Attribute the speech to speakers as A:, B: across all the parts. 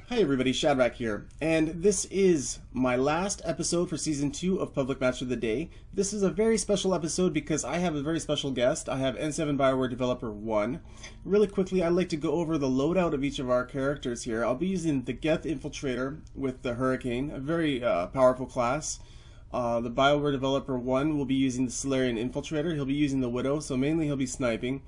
A: Hi everybody, Shadrach here, and this is my last episode for Season 2 of Public Match of the Day. This is a very special episode because I have a very special guest. I have N7 Bioware Developer 1. Really quickly, I'd like to go over the loadout of each of our characters here. I'll be using the Geth Infiltrator with the Hurricane, a very powerful class. The Bioware Developer 1 will be using the Solarian Infiltrator. He'll be using the Widow, so mainly he'll be sniping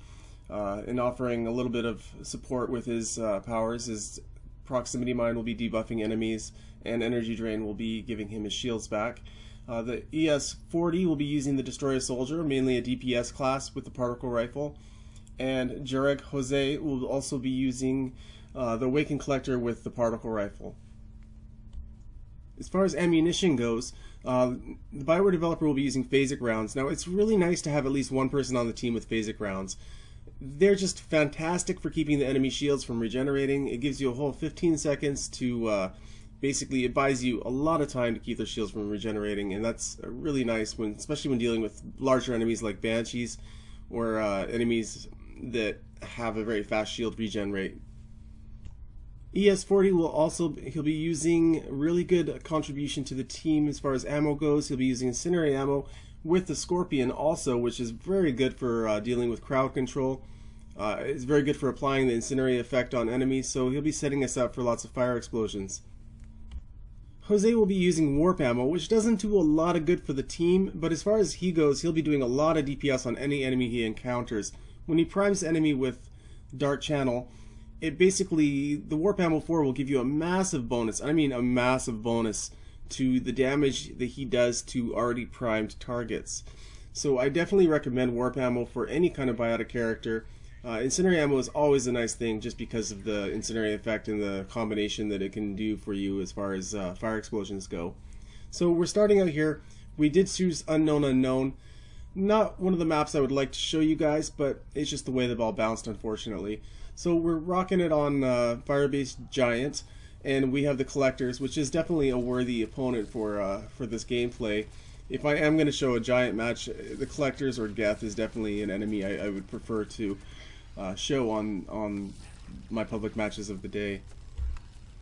A: and offering a little bit of support with his powers. His Proximity Mine will be debuffing enemies, and Energy Drain will be giving him his shields back. The ES40 will be using the Destroyer Soldier, mainly a DPS class with the Particle Rifle. And Jarek Jose will also be using the Awakened Collector with the Particle Rifle. As far as ammunition goes, the Bioware Developer will be using phasic rounds. Now, it's really nice to have at least one person on the team with phasic rounds. They're just fantastic for keeping the enemy shields from regenerating. It gives you a whole 15 seconds to basically it buys you a lot of time to keep their shields from regenerating, and that's really nice, especially when dealing with larger enemies like Banshees or enemies that have a very fast shield regen rate. ES40 he'll be using really good contribution to the team as far as ammo goes. He'll be using incendiary ammo with the Scorpion also, which is very good for dealing with crowd control. It's very good for applying the incendiary effect on enemies, so he'll be setting us up for lots of fire explosions. Jose will be using warp ammo, which doesn't do a lot of good for the team, but as far as he goes, he'll be doing a lot of DPS on any enemy he encounters. When he primes the enemy with Dark Channel, the warp ammo 4 will give you a massive bonus, I mean a massive bonus, to the damage that he does to already primed targets. So I definitely recommend warp ammo for any kind of biotic character. Incendiary ammo is always a nice thing just because of the incendiary effect and the combination that it can do for you as far as fire explosions go. So we're starting out here. We did choose Unknown Unknown. Not one of the maps I would like to show you guys, but it's just the way the ball bounced, unfortunately. So we're rocking it on Fire-based Giant, and we have the Collectors, which is definitely a worthy opponent for this gameplay. If I am going to show a Giant match, the Collectors or Geth is definitely an enemy I would prefer to show on my public matches of the day.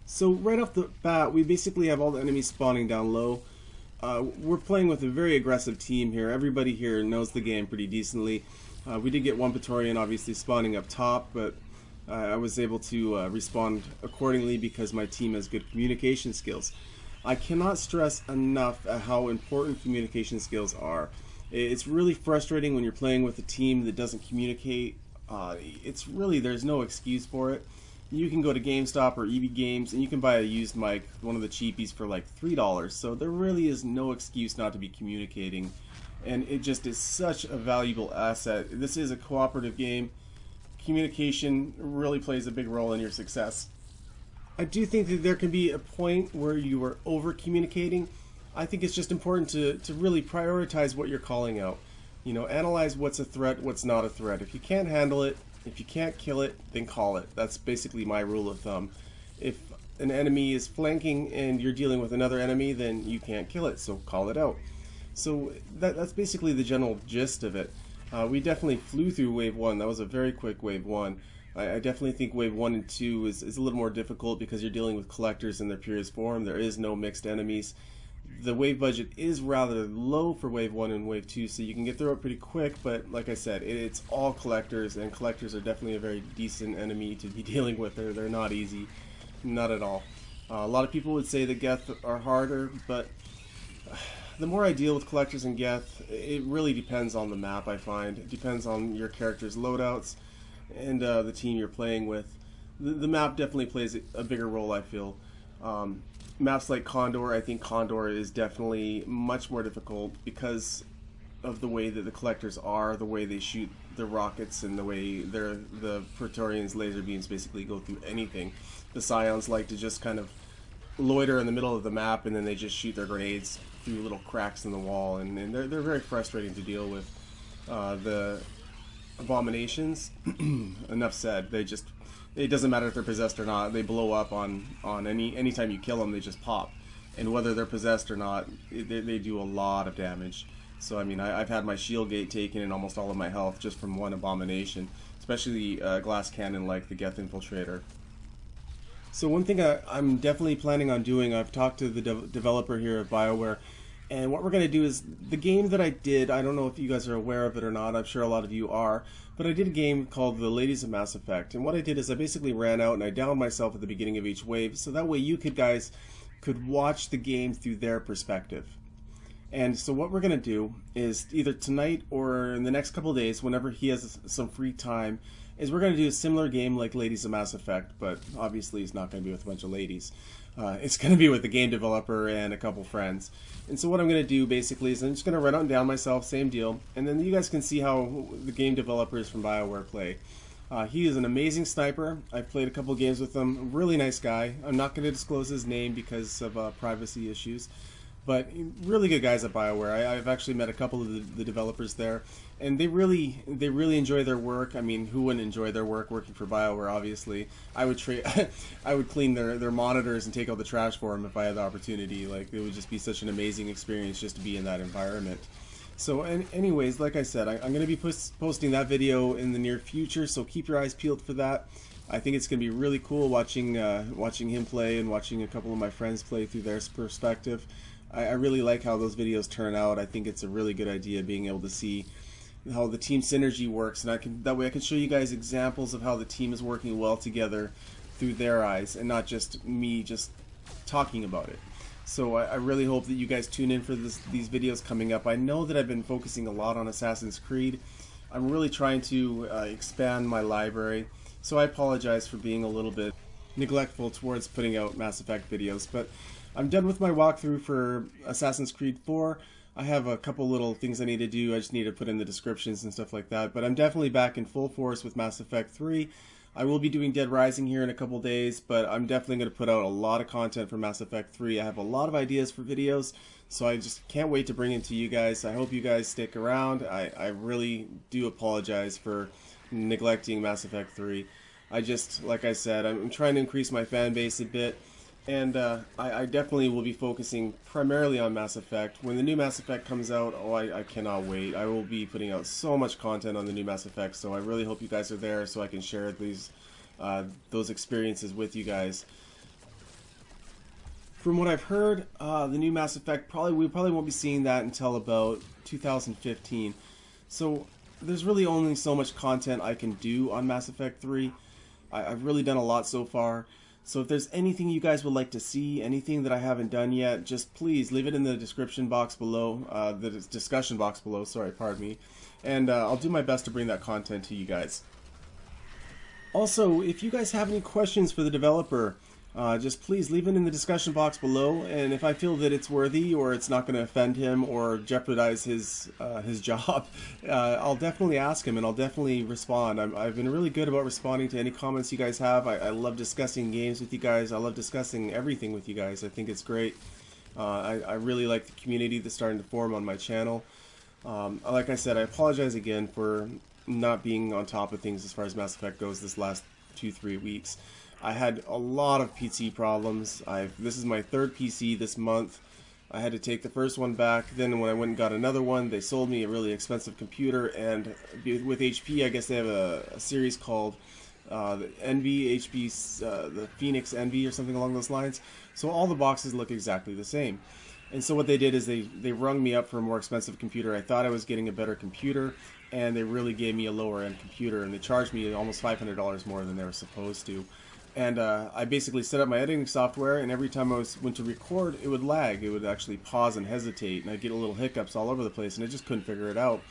A: So right off the bat, we basically have all the enemies spawning down low. We're playing with a very aggressive team here. Everybody here knows the game pretty decently. We did get one Praetorian obviously spawning up top, but I was able to respond accordingly because my team has good communication skills. I cannot stress enough at how important communication skills are. It's really frustrating when you're playing with a team that doesn't communicate. There's no excuse for it. You can go to GameStop or EB Games and you can buy a used mic, one of the cheapies, for like $3. So there really is no excuse not to be communicating. And it just is such a valuable asset. This is a cooperative game. Communication really plays a big role in your success. I do think that there can be a point where you are over communicating. I think it's just important to really prioritize what you're calling out. You know, analyze what's a threat, what's not a threat. If you can't handle it, if you can't kill it, then call it. That's basically my rule of thumb. If an enemy is flanking and you're dealing with another enemy, then you can't kill it, so call it out. So that's basically the general gist of it. We definitely flew through Wave 1. That was a very quick Wave 1. I definitely think Wave 1 and 2 is a little more difficult because you're dealing with Collectors in their purest form. There is no mixed enemies. The wave budget is rather low for Wave 1 and Wave 2, so you can get through it pretty quick, but like I said, it's all Collectors, and Collectors are definitely a very decent enemy to be dealing with. They're not easy. Not at all. A lot of people would say the Geth are harder, but the more I deal with Collectors and Geth, it really depends on the map, I find. It depends on your character's loadouts and the team you're playing with. The map definitely plays a bigger role, I feel. Maps like Condor, I think Condor is definitely much more difficult because of the way that the Collectors are, the way they shoot the rockets, and the way the Praetorians' laser beams basically go through anything. The Scions like to just kind of loiter in the middle of the map, and then they just shoot their grenades through little cracks in the wall, and they're very frustrating to deal with. The Abominations, enough said. It doesn't matter if they're possessed or not. They blow up on anytime you kill them. They just pop, and whether they're possessed or not, they do a lot of damage. So I mean, I've had my shield gate taken and almost all of my health just from one Abomination, especially glass cannon like the Geth Infiltrator. So one thing I'm definitely planning on doing, I've talked to the developer here at BioWare, and what we're going to do is the game that I did, I don't know if you guys are aware of it or not, I'm sure a lot of you are, but I did a game called The Ladies of Mass Effect, and what I did is I basically ran out and I downed myself at the beginning of each wave, so that way you guys could watch the game through their perspective. And so what we're going to do is either tonight or in the next couple of days, whenever he has some free time, is we're going to do a similar game like Ladies of Mass Effect, but obviously it's not going to be with a bunch of ladies. It's going to be with the game developer and a couple friends. And so what I'm going to do basically is I'm just going to run out and down myself, same deal, and then you guys can see how the game developers from BioWare play. He is an amazing sniper. I've played a couple games with him. Really nice guy. I'm not going to disclose his name because of privacy issues. But really good guys at BioWare. I've actually met a couple of the developers there, and they really enjoy their work. I mean, who wouldn't enjoy their work working for BioWare? Obviously, I would I would clean their monitors and take out the trash for them if I had the opportunity. Like, it would just be such an amazing experience just to be in that environment. So, anyways, like I said, I'm going to be posting that video in the near future. So keep your eyes peeled for that. I think it's going to be really cool watching him play and watching a couple of my friends play through their perspective. I really like how those videos turn out. I think it's a really good idea being able to see how the team synergy works, and that way I can show you guys examples of how the team is working well together through their eyes and not just me just talking about it. So I really hope that you guys tune in for these videos coming up. I know that I've been focusing a lot on Assassin's Creed. I'm really trying to expand my library, so I apologize for being a little bit neglectful towards putting out Mass Effect videos, but I'm done with my walkthrough for Assassin's Creed 4. I have a couple little things I need to do. I just need to put in the descriptions and stuff like that. But I'm definitely back in full force with Mass Effect 3. I will be doing Dead Rising here in a couple days, but I'm definitely going to put out a lot of content for Mass Effect 3. I have a lot of ideas for videos, so I just can't wait to bring it to you guys. I hope you guys stick around. I really do apologize for neglecting Mass Effect 3. Like I said, I'm trying to increase my fan base a bit. And I definitely will be focusing primarily on Mass Effect. When the new Mass Effect comes out, I cannot wait. I will be putting out so much content on the new Mass Effect, so I really hope you guys are there so I can share those experiences with you guys. From what I've heard, the new Mass Effect, we probably won't be seeing that until about 2015. So there's really only so much content I can do on Mass Effect 3. I've really done a lot so far. So if there's anything you guys would like to see, anything that I haven't done yet, just please leave it in the description box below, the discussion box below, sorry, pardon me, and I'll do my best to bring that content to you guys. Also, if you guys have any questions for the developer, just please leave it in the discussion box below, and if I feel that it's worthy or it's not going to offend him or jeopardize his job, I'll definitely ask him and I'll definitely respond. I've been really good about responding to any comments you guys have. I love discussing games with you guys. I love discussing everything with you guys. I think it's great. I really like the community that's starting to form on my channel. Like I said, I apologize again for not being on top of things as far as Mass Effect goes this last 2-3 weeks. I had a lot of PC problems. This is my third PC this month. I had to take the first one back. Then when I went and got another one, they sold me a really expensive computer. And with HP, I guess they have a series called the Envy, the Phoenix Envy or something along those lines. So all the boxes look exactly the same. And so what they did is they rung me up for a more expensive computer. I thought I was getting a better computer, and they really gave me a lower end computer. And they charged me almost $500 more than they were supposed to. And I basically set up my editing software, and every time I went to record, it would lag. It would actually pause and hesitate, and I'd get little hiccups all over the place, and I just couldn't figure it out.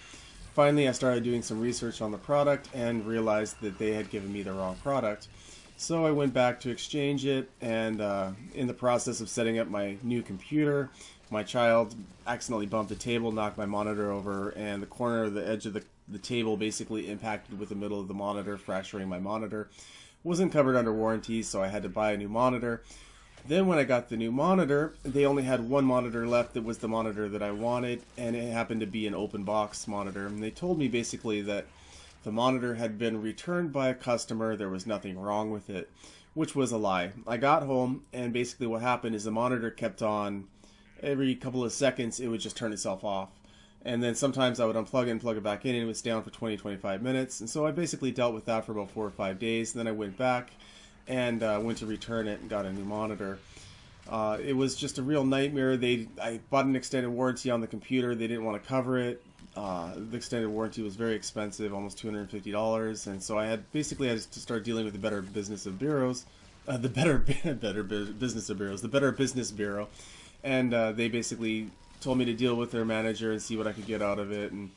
A: Finally, I started doing some research on the product and realized that they had given me the wrong product. So I went back to exchange it, and in the process of setting up my new computer, my child accidentally bumped the table, knocked my monitor over, and the corner of the edge of the table basically impacted with the middle of the monitor, fracturing my monitor. Wasn't covered under warranty, so I had to buy a new monitor. Then when I got the new monitor, they only had one monitor left that was the monitor that I wanted, and it happened to be an open box monitor. And they told me basically that the monitor had been returned by a customer, there was nothing wrong with it, which was a lie. I got home, and basically what happened is the monitor kept on, every couple of seconds it would just turn itself off. And then sometimes I would unplug it and plug it back in, and it was down for 20-25 minutes. And so I basically dealt with that for about 4 or 5 days. And then I went back, and went to return it and got a new monitor. It was just a real nightmare. I bought an extended warranty on the computer. They didn't want to cover it. The extended warranty was very expensive, almost $250, and so I had to start dealing with the Better Business of Bureaus, the Better Business of Bureaus, the Better Business Bureau, and they basically told me to deal with their manager and see what I could get out of it. And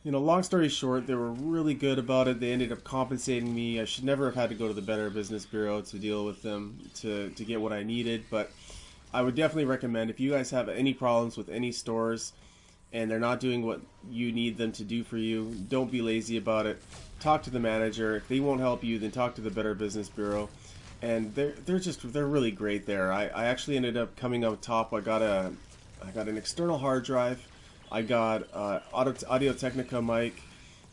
A: long story short, they were really good about it. They ended up compensating me. I should never have had to go to the Better Business Bureau to deal with them to get what I needed, but I would definitely recommend, if you guys have any problems with any stores and they're not doing what you need them to do for you, don't be lazy about it. Talk to the manager. If they won't help you, then talk to the Better Business Bureau. And they're really great there. I actually ended up coming out top. I got an external hard drive. I got Audio-Technica mic,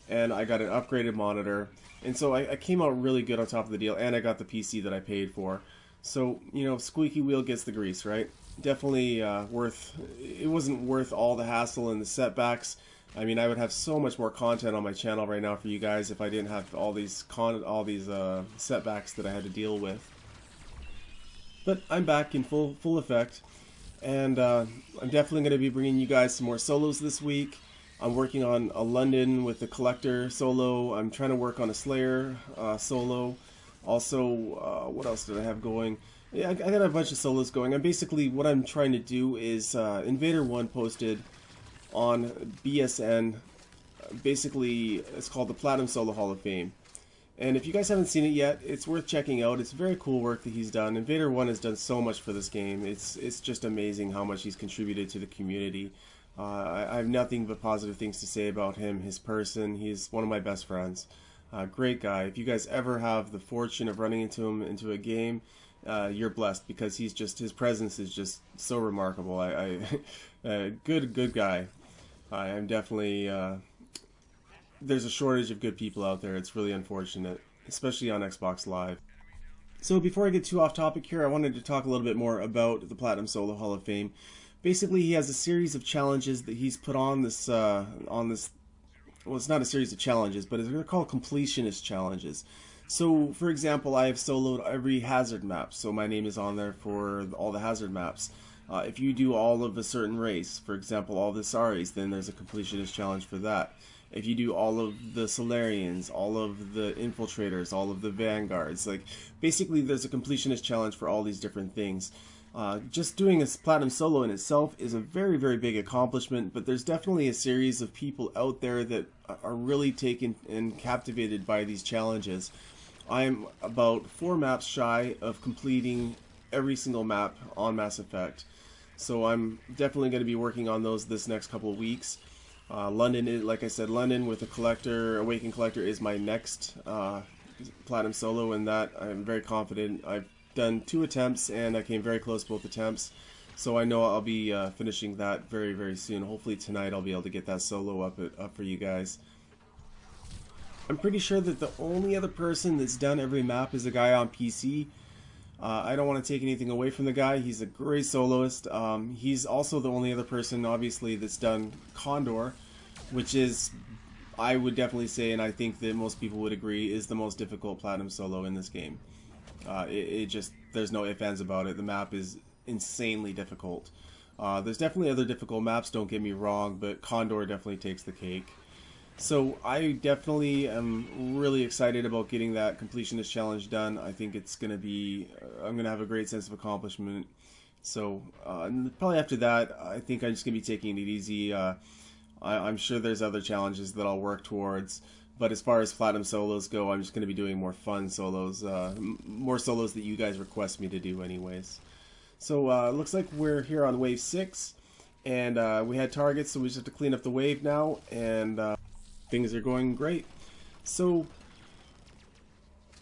A: and I got an upgraded monitor. And so I came out really good on top of the deal, and I got the PC that I paid for. So, squeaky wheel gets the grease, right? Definitely it wasn't worth all the hassle and the setbacks. I mean, I would have so much more content on my channel right now for you guys if I didn't have all these setbacks that I had to deal with. But I'm back in full effect, and I'm definitely going to be bringing you guys some more solos this week. I'm working on a London with the Collector solo. I'm trying to work on a Slayer solo. Also, what else did I have going? Yeah, I got a bunch of solos going. What I'm trying to do is, Invader1 posted on BSN, basically, it's called the Platinum Solo Hall of Fame. And if you guys haven't seen it yet, it's worth checking out. It's very cool work that he's done. Invader1 has done so much for this game. It's just amazing how much he's contributed to the community. I have nothing but positive things to say about him, his person. He's one of my best friends. Great guy. If you guys ever have the fortune of running into him into a game, you're blessed, because his presence is just so remarkable. Good guy. I'm definitely, there's a shortage of good people out there. It's really unfortunate, especially on Xbox Live. So before I get too off topic here, I wanted to talk a little bit more about the Platinum Solo Hall of Fame. Basically, he has a series of challenges that he's put on this, well, it's not a series of challenges, but they're called completionist challenges. So, for example, I have soloed every hazard map, so my name is on there for all the hazard maps. If you do all of a certain race, for example, all the Saris, then there's a completionist challenge for that. If you do all of the Solarians, all of the Infiltrators, all of the Vanguards, basically there's a completionist challenge for all these different things. Just doing a Platinum Solo in itself is a very, very big accomplishment, but there's definitely a series of people out there that are really taken and captivated by these challenges. I'm about 4 maps shy of completing every single map on Mass Effect, so I'm definitely going to be working on those this next couple of weeks. London, like I said, London with the Collector, Awakened Collector is my next Platinum Solo, and that I'm very confident. I've done 2 attempts, and I came very close both attempts, so I know I'll be finishing that very, very soon. Hopefully tonight I'll be able to get that solo up for you guys. I'm pretty sure that the only other person that's done every map is a guy on PC. I don't want to take anything away from the guy. He's a great soloist. He's also the only other person, obviously, that's done Condor, which is, I would definitely say, and I think that most people would agree, is the most difficult Platinum Solo in this game. There's no ifs, ands about it. The map is insanely difficult. There's definitely other difficult maps, don't get me wrong, but Condor definitely takes the cake. So I definitely am really excited about getting that completionist challenge done. I think it's going to be, I'm going to have a great sense of accomplishment. So probably after that, I think I'm just going to be taking it easy. I'm sure there's other challenges that I'll work towards. But as far as Platinum Solos go, I'm just going to be doing more fun solos, more solos that you guys request me to do anyways. So looks like we're here on Wave 6, and we had targets, so we just have to clean up the wave now, and things are going great. So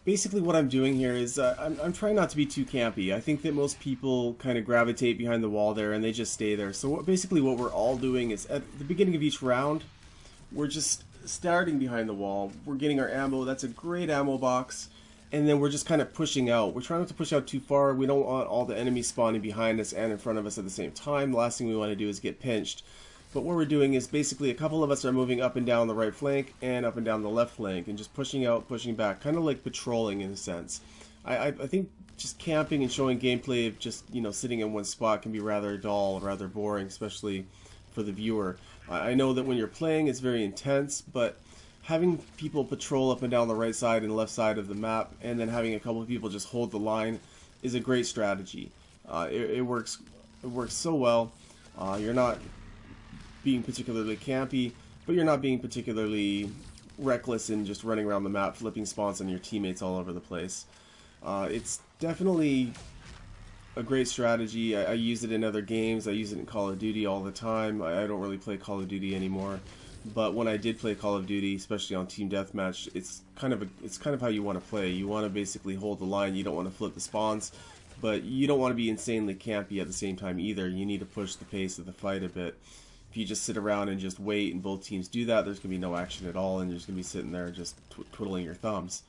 A: basically what I'm doing here is I'm trying not to be too campy. I think that most people kind of gravitate behind the wall there and they just stay there. So basically what we're all doing is at the beginning of each round, we're just starting behind the wall. We're getting our ammo. That's a great ammo box. And then we're just kind of pushing out. We're trying not to push out too far. We don't want all the enemies spawning behind us and in front of us at the same time. The last thing we want to do is get pinched. But what we're doing is basically a couple of us are moving up and down the right flank and up and down the left flank and just pushing out, pushing back, kind of like patrolling in a sense. I think just camping and showing gameplay of just, you know, sitting in one spot can be rather dull, rather boring, especially for the viewer. I know that when you're playing it's very intense, but having people patrol up and down the right side and left side of the map, and then having a couple of people just hold the line, is a great strategy. It works so well. You're not being particularly campy, but you're not being particularly reckless in just running around the map, flipping spawns on your teammates all over the place. It's definitely a great strategy. I use it in other games. I use it in Call of Duty all the time. I don't really play Call of Duty anymore, but when I did play Call of Duty, especially on Team Deathmatch, it's kind of how you want to play. You want to basically hold the line. You don't want to flip the spawns, but you don't want to be insanely campy at the same time either. You need to push the pace of the fight a bit. If you just sit around and just wait and both teams do that, there's going to be no action at all, and you're just going to be sitting there just twiddling your thumbs.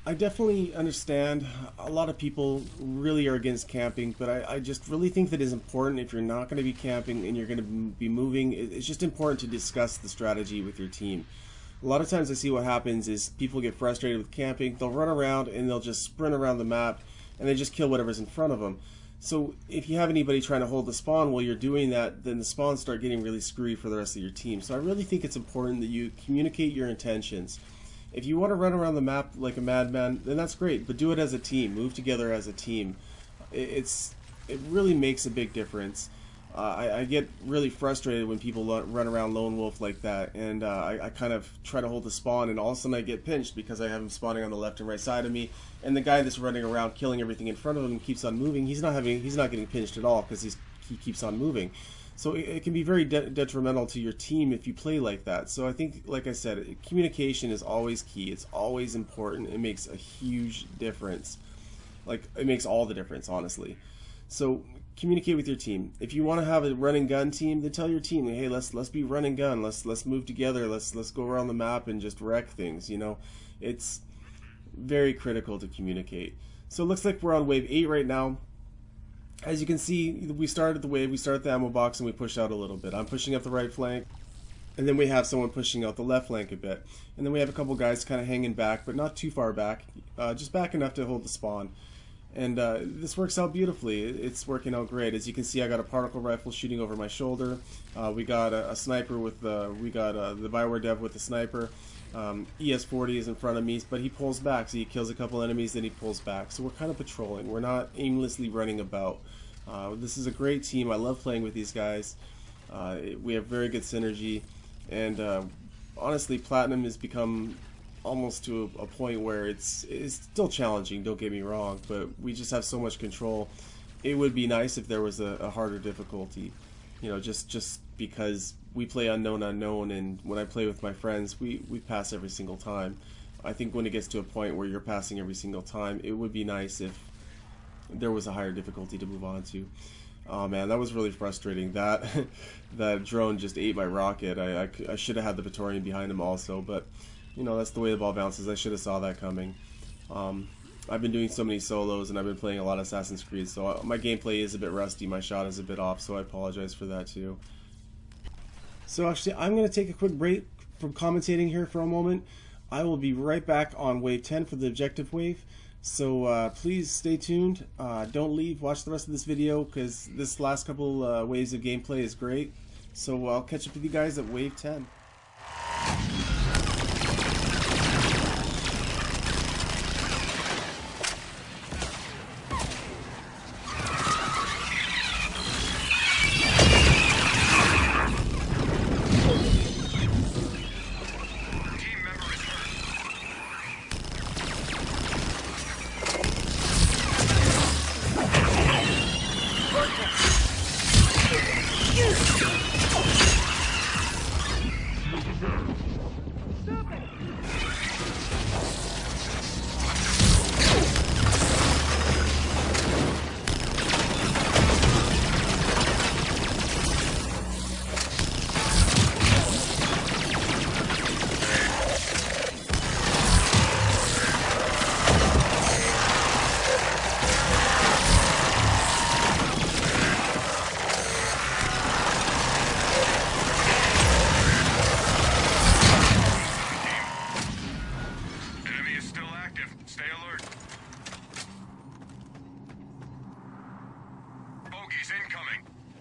A: I definitely understand a lot of people really are against camping, but I just really think that it's important if you're not going to be camping and you're going to be moving. It's just important to discuss the strategy with your team. A lot of times I see what happens is people get frustrated with camping. They'll run around and they'll just sprint around the map and they just kill whatever's in front of them. So if you have anybody trying to hold the spawn while you're doing that, then the spawns start getting really screwy for the rest of your team. So I really think it's important that you communicate your intentions. If you want to run around the map like a madman, then that's great, but do it as a team. Move together as a team. It really makes a big difference. I get really frustrated when people run around lone wolf like that, and I kind of try to hold the spawn, and all of a sudden I get pinched because I have him spawning on the left and right side of me, and the guy that's running around killing everything in front of him keeps on moving. He's not getting pinched at all because he keeps on moving. So it can be very detrimental to your team if you play like that. So I think, like I said, communication is always key. It's always important. It makes a huge difference. Like, it makes all the difference, honestly. So communicate with your team. If you want to have a run and gun team, then tell your team, hey, let's be run and gun. Let's move together. Let's go around the map and just wreck things. You know, it's very critical to communicate. So it looks like we're on wave 8 right now. As you can see, we started the wave, we started the ammo box, and we pushed out a little bit. I'm pushing up the right flank, and then we have someone pushing out the left flank a bit. And then we have a couple guys kind of hanging back, but not too far back, just back enough to hold the spawn. And this works out beautifully. It's working out great. As you can see, I got a particle rifle shooting over my shoulder. We got a sniper with the Bioware Dev with the sniper. ES40 is in front of me, but he pulls back, so he kills a couple enemies, then he pulls back. So we're kind of patrolling. We're not aimlessly running about. This is a great team. I love playing with these guys. We have very good synergy, and honestly, Platinum has become almost to a point where it's still challenging, don't get me wrong, but we just have so much control. It would be nice if there was a harder difficulty, you know, just because we play unknown, and when I play with my friends, we pass every single time. I think when it gets to a point where you're passing every single time, it would be nice if there was a higher difficulty to move on to. Oh man, that was really frustrating. That drone just ate my rocket. I should have had the Praetorian behind him also, but you know, that's the way the ball bounces. I should have saw that coming. I've been doing so many solos, and I've been playing a lot of Assassin's Creed, so my gameplay is a bit rusty. My shot is a bit off, so I apologize for that too. So actually, I'm going to take a quick break from commentating here for a moment. I will be right back on wave 10 for the objective wave. So please stay tuned. Don't leave. Watch the rest of this video, because this last couple waves of gameplay is great. So I'll catch up with you guys at wave 10.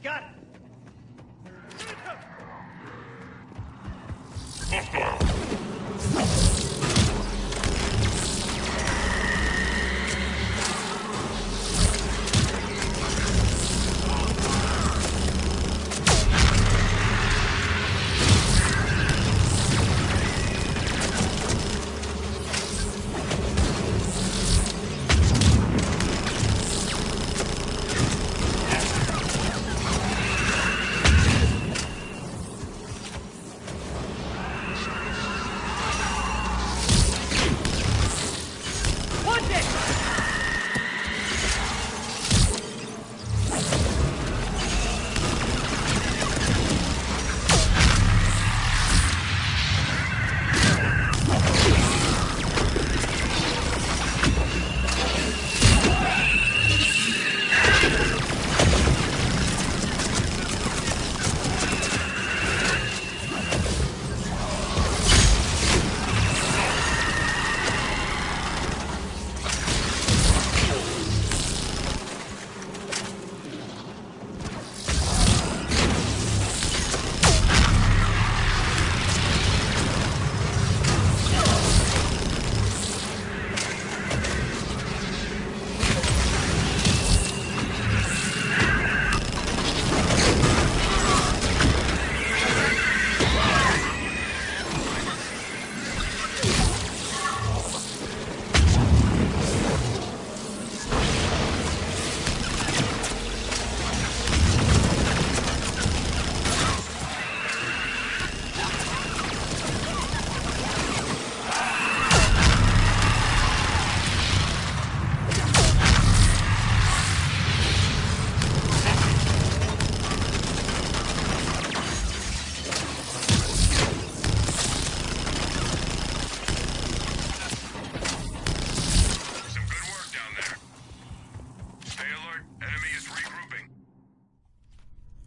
B: Got it.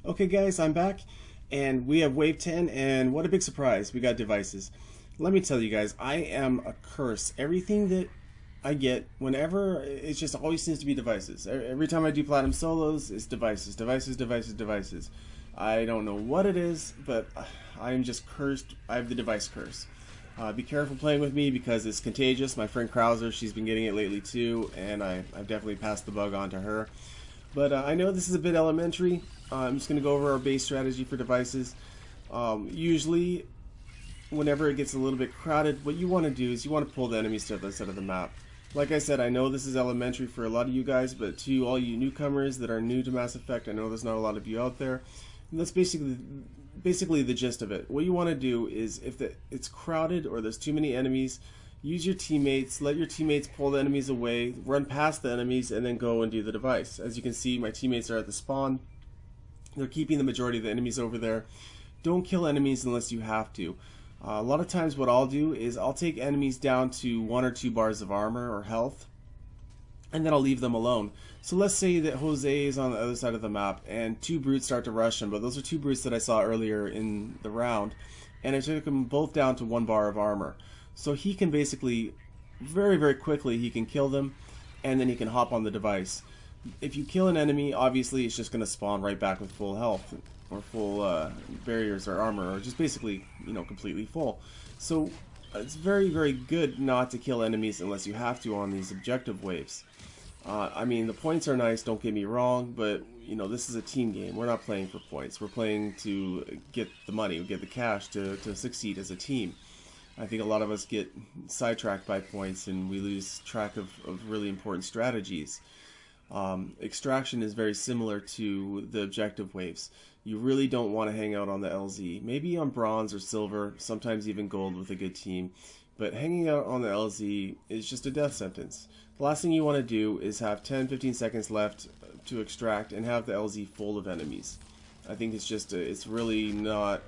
A: Okay guys, I'm back, and we have Wave 10, and what a big surprise, we got devices. Let me tell you guys, I am a curse. Everything that I get, whenever, it just always seems to be devices. Every time I do Platinum Solos, it's devices, devices, devices, devices. I don't know what it is, but I am just cursed. I have the device curse. Be careful playing with me because it's contagious. My friend Krauser, she's been getting it lately too, and I've definitely passed the bug on to her. But I know this is a bit elementary. I'm just going to go over our base strategy for devices. Usually, whenever it gets a little bit crowded, what you want to do is you want to pull the enemies to the other side of the map. Like I said, I know this is elementary for a lot of you guys, but to all you newcomers that are new to Mass Effect, I know there's not a lot of you out there. And that's basically the gist of it. What you want to do is, if it's crowded or there's too many enemies, use your teammates, let your teammates pull the enemies away, run past the enemies, and then go and do the device. As you can see, my teammates are at the spawn. They're keeping the majority of the enemies over there. Don't kill enemies unless you have to. A lot of times what I'll do is I'll take enemies down to 1 or 2 bars of armor or health, and then I'll leave them alone. So let's say that Jose is on the other side of the map and 2 brutes start to rush him, but those are 2 brutes that I saw earlier in the round, and I took them both down to 1 bar of armor. So he can basically, very, very quickly, he can kill them, and then he can hop on the device. If you kill an enemy, obviously it's just going to spawn right back with full health, or full barriers or armor, or just basically, you know, completely full. So it's very, very good not to kill enemies unless you have to on these objective waves. I mean, the points are nice, don't get me wrong, but, you know, this is a team game. We're not playing for points. We're playing to get the money, get the cash to succeed as a team. I think a lot of us get sidetracked by points and we lose track of really important strategies. Extraction is very similar to the objective waves. You really don't want to hang out on the LZ. Maybe on bronze or silver, sometimes even gold with a good team. But hanging out on the LZ is just a death sentence. The last thing you want to do is have 10-15 seconds left to extract and have the LZ full of enemies. I think it's just it's really not,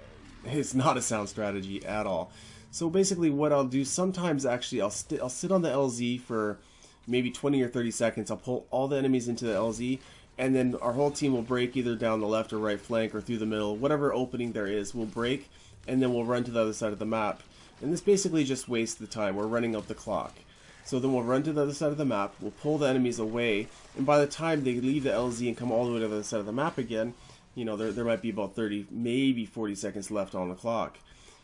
A: it's not a sound strategy at all. So basically what I'll do, sometimes actually I'll sit on the LZ for maybe 20 or 30 seconds. I'll pull all the enemies into the LZ, and then our whole team will break either down the left or right flank or through the middle. Whatever opening there is, we'll break, and then we'll run to the other side of the map. And this basically just wastes the time. We're running up the clock. So then we'll run to the other side of the map, we'll pull the enemies away, and by the time they leave the LZ and come all the way to the other side of the map again, you know, there might be about 30, maybe 40 seconds left on the clock.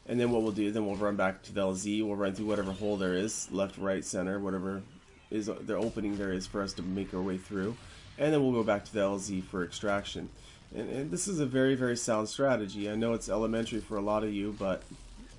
A: And then what we'll do, then we'll run back to the LZ, we'll run through whatever hole there is, left, right, center, whatever is the opening there is for us to make our way through. And then we'll go back to the LZ for extraction. And this is a very, very sound strategy. I know it's elementary for a lot of you, but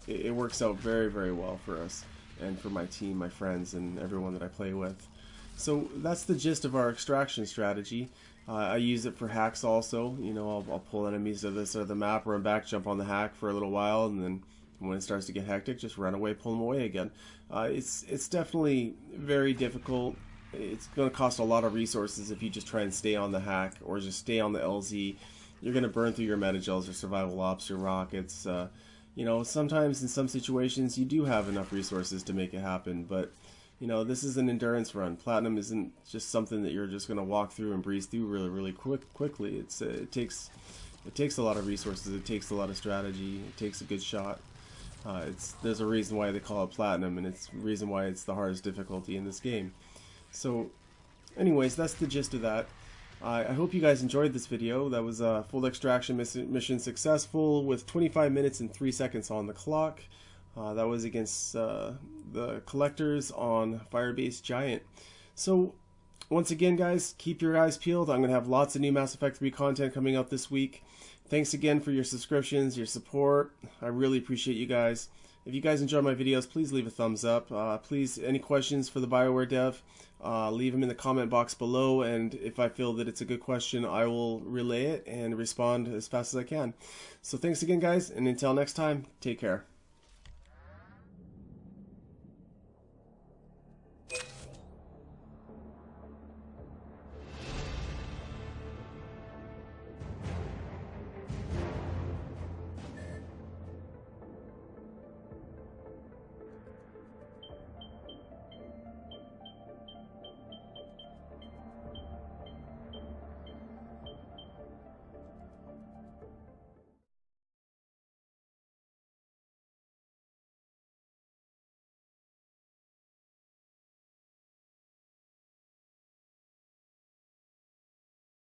A: it works out very, very well for us and for my team, my friends, and everyone that I play with. So that's the gist of our extraction strategy. I use it for hacks also. You know, I'll pull enemies to this or the map, run back, jump on the hack for a little while, and then when it starts to get hectic, just run away, pull them away again. It's definitely very difficult. It's going to cost a lot of resources if you just try and stay on the hack or just stay on the LZ. You're going to burn through your metagels, your survival ops, your rockets. You know, sometimes in some situations you do have enough resources to make it happen, but you know, this is an endurance run. Platinum isn't just something that you're just going to walk through and breeze through really, really quickly. It takes a lot of resources. It takes a lot of strategy. It takes a good shot. There's a reason why they call it platinum, and it's the reason why it's the hardest difficulty in this game. So, anyways, that's the gist of that. I hope you guys enjoyed this video. That was a full extraction mission successful with 25 minutes and 3 seconds on the clock. That was against the collectors on Firebase Giant. So, once again, guys, keep your eyes peeled. I'm going to have lots of new Mass Effect 3 content coming out this week. Thanks again for your subscriptions, your support. I really appreciate you guys. If you guys enjoy my videos, please leave a thumbs up. Please, any questions for the Bioware Dev, leave them in the comment box below, and if I feel that it's a good question, I will relay it and respond as fast as I can. So thanks again, guys, and until next time, take care.